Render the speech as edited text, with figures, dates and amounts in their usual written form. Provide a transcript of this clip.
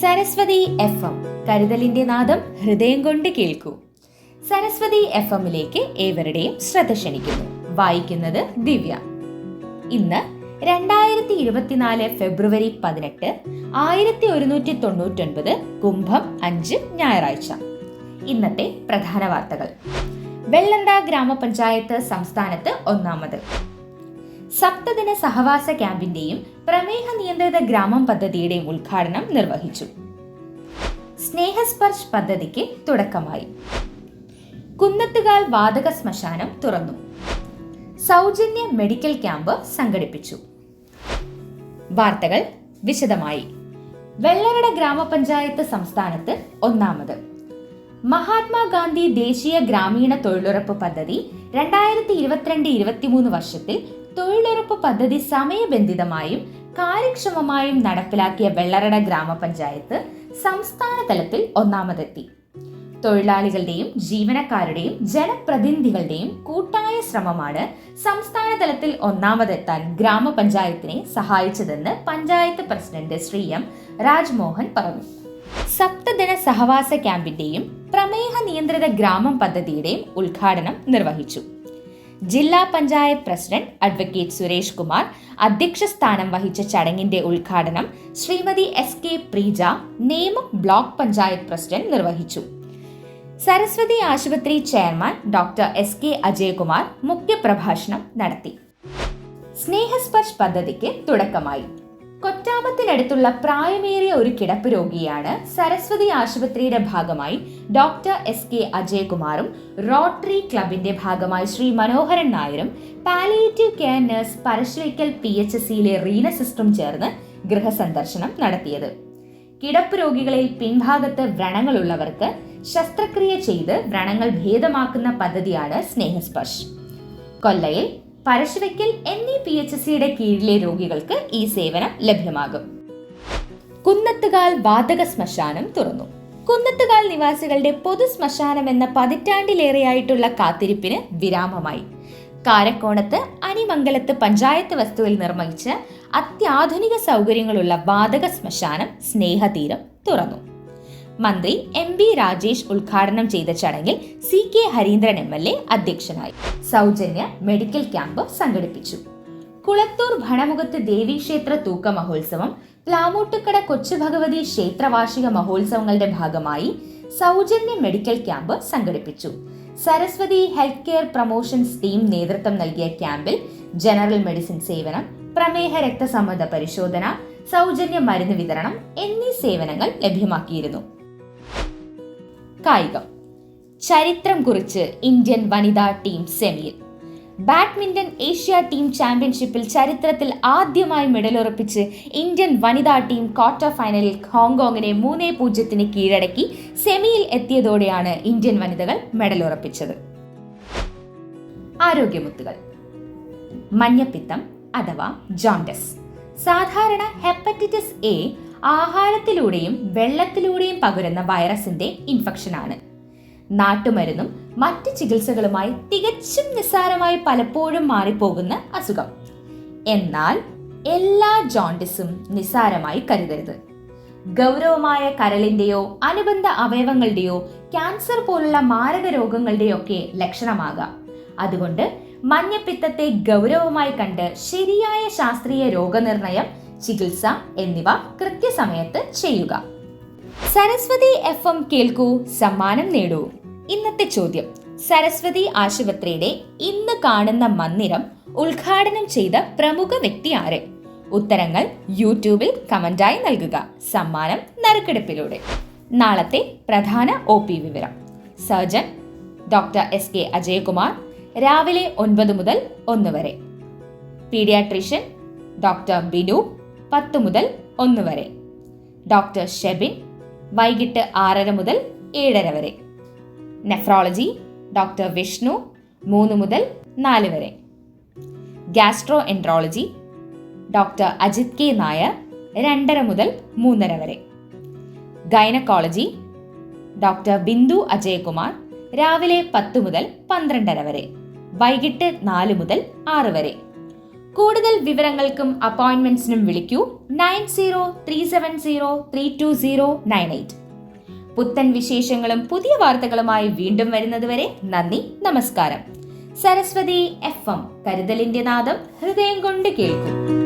Saraswati FM കരുതലിന്റെ നാദം ഹൃദയം കൊണ്ട് കേൾക്കൂ. സരസ്വതി FMലേക്ക് ഏവരുടെയും ശ്രദ്ധ ക്ഷണിക്കുന്നു. വായിക്കുന്നത് ദിവ്യ. ഇന്ന് 2024 ഫെബ്രുവരി 18, 1199 കുംഭം 5 ഞായറാഴ്ച. ഇന്നത്തെ പ്രധാന വാർത്തകൾ. വെള്ളറട ഗ്രാമപഞ്ചായത്ത് സംസ്ഥാനത്ത് ഒന്നാമത്. സപ്തദിന സഹവാസ ക്യാമ്പിന്റെയും പ്രമേഹ നിയന്ത്രിത ഗ്രാമം പദ്ധതിയുടെയും ഉദ്ഘാടനം നിർവഹിച്ചു. സ്നേഹസ്പർശ് പദ്ധതിക്ക് തുടക്കമായി. കുന്നത്തുകാൽ വാതക ശ്മശാനം തുറന്നു. സൗജന്യ മെഡിക്കൽ ക്യാമ്പ് സംഘടിപ്പിച്ചു. വാർത്തകൾ വിശദമായി. വെള്ളറട ഗ്രാമപഞ്ചായത്ത് സംസ്ഥാനത്ത് ഒന്നാമത്. മഹാത്മാഗാന്ധി ദേശീയ ഗ്രാമീണ തൊഴിലുറപ്പ് പദ്ധതി 2022-23 വർഷത്തിൽ തൊഴിലുറപ്പ് പദ്ധതി സമയബന്ധിതമായും കാര്യക്ഷമമായും നടപ്പിലാക്കിയ വെള്ളറട ഗ്രാമപഞ്ചായത്ത് സംസ്ഥാന തലത്തിൽ ഒന്നാമതെത്തി. തൊഴിലാളികളുടെയും ജീവനക്കാരുടെയും ജനപ്രതിനിധികളുടെയും കൂട്ടായ ശ്രമമാണ് സംസ്ഥാന തലത്തിൽ ഒന്നാമതെത്താൻ ഗ്രാമപഞ്ചായത്തിനെ സഹായിച്ചതെന്ന് പഞ്ചായത്ത് പ്രസിഡന്റ് ശ്രീ എം രാജ്മോഹൻ പറഞ്ഞു. സപ്തദിന സഹവാസ ക്യാമ്പിന്റെയും പ്രമേഹ നിയന്ത്രിത ഗ്രാമം പദ്ധതിയുടെയും ഉദ്ഘാടനം നിർവഹിച്ചു. ജില്ലാ പഞ്ചായത്ത് പ്രസിഡന്റ് അഡ്വക്കേറ്റ് സുരേഷ് കുമാർ അധ്യക്ഷ സ്ഥാനം വഹിച്ച ചടങ്ങിന്റെ ഉദ്ഘാടനം Shrimati SK Preeja, Nemam block panchayat president നിർവഹിച്ചു. സരസ്വതി ആശുപത്രി ചെയർമാൻ ഡോക്ടർ SK അജയകുമാർ മുഖ്യപ്രഭാഷണം നടത്തി. സ്നേഹസ്പർശ് പദ്ധതിക്ക് തുടക്കമായി. കൊറ്റാമത്തിനടുത്തുള്ള പ്രായമേറിയ ഒരു കിടപ്പ് രോഗിയാണ് സരസ്വതി ആശുപത്രിയുടെ ഭാഗമായി ഡോക്ടർ SK അജയകുമാറും റോട്ടറി ക്ലബിന്റെ ഭാഗമായി ശ്രീ മനോഹരൻ നായരും പാലിയേറ്റീവ് കെയർ നഴ്സ് പരശ്വയ്ക്കൽ PHSയിലെ റീന സിസ്റ്ററും ചേർന്ന് ഗൃഹസന്ദർശനം നടത്തിയത്. കിടപ്പ് രോഗികളിൽ പിൻഭാഗത്ത് വ്രണങ്ങളുള്ളവർക്ക് ശസ്ത്രക്രിയ ചെയ്ത് വ്രണങ്ങൾ ഭേദമാക്കുന്ന പദ്ധതിയാണ് സ്നേഹസ്പർശ്. കൊല്ലയിൽ, പരശ്വയ്ക്കൽ എന്നീ PHSയുടെ കീഴിലെ രോഗികൾക്ക് ഈ സേവനം ലഭ്യമാകും. കുന്നത്തുകാൽ വാതക ശ്മശാനം തുറന്നു. കുന്നത്തുകാൽ നിവാസികളുടെ പൊതു ശ്മശാനം എന്ന പതിറ്റാണ്ടിലേറെയായിട്ടുള്ള കാത്തിരിപ്പിന് വിരാമമായി. കാരക്കോണത്ത് അനിമംഗലത്ത് പഞ്ചായത്ത് വസ്തുവിൽ നിർമ്മിച്ച അത്യാധുനിക സൗകര്യങ്ങളുള്ള വാതക ശ്മശാനം സ്നേഹതീരം തുറന്നു. മന്ത്രി MB രാജേഷ് ഉദ്ഘാടനം ചെയ്ത ചടങ്ങിൽ CK ഹരീന്ദ്രൻ MLA അധ്യക്ഷനായി. സൗജന്യ മെഡിക്കൽ ക്യാമ്പ് സംഘടിപ്പിച്ചു. കുളത്തൂർ ഭണമുഖത്ത് ദേവീക്ഷേത്ര തൂക്ക മഹോത്സവം, പ്ലാമൂട്ടുകട കൊച്ചുഭഗവതി ക്ഷേത്രവാർഷിക മഹോത്സവങ്ങളുടെ ഭാഗമായി സൗജന്യ മെഡിക്കൽ ക്യാമ്പ് സംഘടിപ്പിച്ചു. Saraswati health care promotions team നേതൃത്വം നൽകിയ ക്യാമ്പിൽ ജനറൽ മെഡിസിൻ സേവനം, പ്രമേഹ രക്തസമ്മർദ്ദ പരിശോധന, സൗജന്യ മരുന്ന് വിതരണം എന്നീ സേവനങ്ങൾ ലഭ്യമാക്കിയിരുന്നു. കായികം. ചരിത്രം കുറിച്ച് ഇന്ത്യൻ വനിതാ ടീം സെമിയിൽ. ബാഡ്മിന്റൺ ഏഷ്യ ടീം ചാമ്പ്യൻഷിപ്പിൽ ചരിത്രത്തിൽ ആദ്യമായി മെഡലുറപ്പിച്ച് ഇന്ത്യൻ വനിതാ ടീം ക്വാർട്ടർ ഫൈനലിൽ ഹോങ്കോങ്ങിനെ 3-0 കീഴടക്കി സെമിയിൽ എത്തിയതോടെയാണ് ഇന്ത്യൻ വനിതകൾ മെഡലുറപ്പിച്ചത്. ആരോഗ്യമുത്തുകൾ. മഞ്ഞപ്പിത്തം അഥവാ ജോണ്ടിസ് സാധാരണ ഹെപ്പറ്റൈറ്റിസ് A ആഹാരത്തിലൂടെയും വെള്ളത്തിലൂടെയും പകരുന്ന വൈറസിന്റെ ഇൻഫെക്ഷനാണ്. നാട്ടുമരുന്നും മറ്റ് ചികിത്സകളുമായി തികച്ചും നിസ്സാരമായി പലപ്പോഴും മാറിപ്പോകുന്ന അസുഖം. എന്നാൽ എല്ലാ ജോണ്ടിസും നിസ്സാരമായി കരുതരുത്. ഗൗരവമായ കരളിന്റെയോ അനുബന്ധ അവയവങ്ങളുടെയോ ക്യാൻസർ പോലുള്ള മാരക രോഗങ്ങളുടെയോ ഒക്കെ ലക്ഷണമാകാം. അതുകൊണ്ട് മഞ്ഞപ്പിത്തത്തെ ഗൗരവമായി കണ്ട് ശരിയായ ശാസ്ത്രീയ രോഗനിർണയം, ചികിത്സ എന്നിവ കൃത്യസമയത്ത് ചെയ്യുക. സരസ്വതി FM കേൾക്കൂ, സമ്മാനം നേടൂ. ഇന്നത്തെ ചോദ്യം: സരസ്വതി ആശുപത്രിയുടെ ഇന്ന് കാണുന്ന മന്ദിരം ഉദ്ഘാടനം ചെയ്ത പ്രമുഖ വ്യക്തി ആര്? ഉത്തരങ്ങൾ യൂട്യൂബിൽ കമന്റായി നൽകുക. സമ്മാനം നറുക്കെടുപ്പിലൂടെ. നാളത്തെ പ്രധാന OP വിവരം. സർജൻ ഡോക്ടർ SK അജയകുമാർ, രാവിലെ 9 മുതൽ 1 വരെ. പീഡിയാട്രീഷ്യൻ ഡോക്ടർ ബിനു, 10 മുതൽ 1 വരെ. ഡോക്ടർ ഷെബിൻ, വൈകിട്ട് 6:30 മുതൽ 7:30 വരെ. നെഫ്രോളജി ഡോക്ടർ വിഷ്ണു, 3 മുതൽ 4 വരെ. Gastroenterology doctor Ajit K Nair, 2:30 മുതൽ 3:30 വരെ. ഗൈനക്കോളജി ഡോക്ടർ ബിന്ദു അജയകുമാർ, രാവിലെ 10 മുതൽ 12:30 വരെ. വൈകിട്ട് 4 മുതൽ 6 വരെ. കൂടുതൽ വിവരങ്ങൾക്കും അപ്പോയിന്റ്മെന്റ്സിനും വിളിക്കൂ 9037032098. പുത്തൻ വിശേഷങ്ങളും പുതിയ വാർത്തകളുമായി വീണ്ടും വരുന്നതുവരെ നന്ദി, നമസ്കാരം. സരസ്വതി FM, കരുതലിന്റെ നാദം ഹൃദയം കൊണ്ട് കേൾക്കും.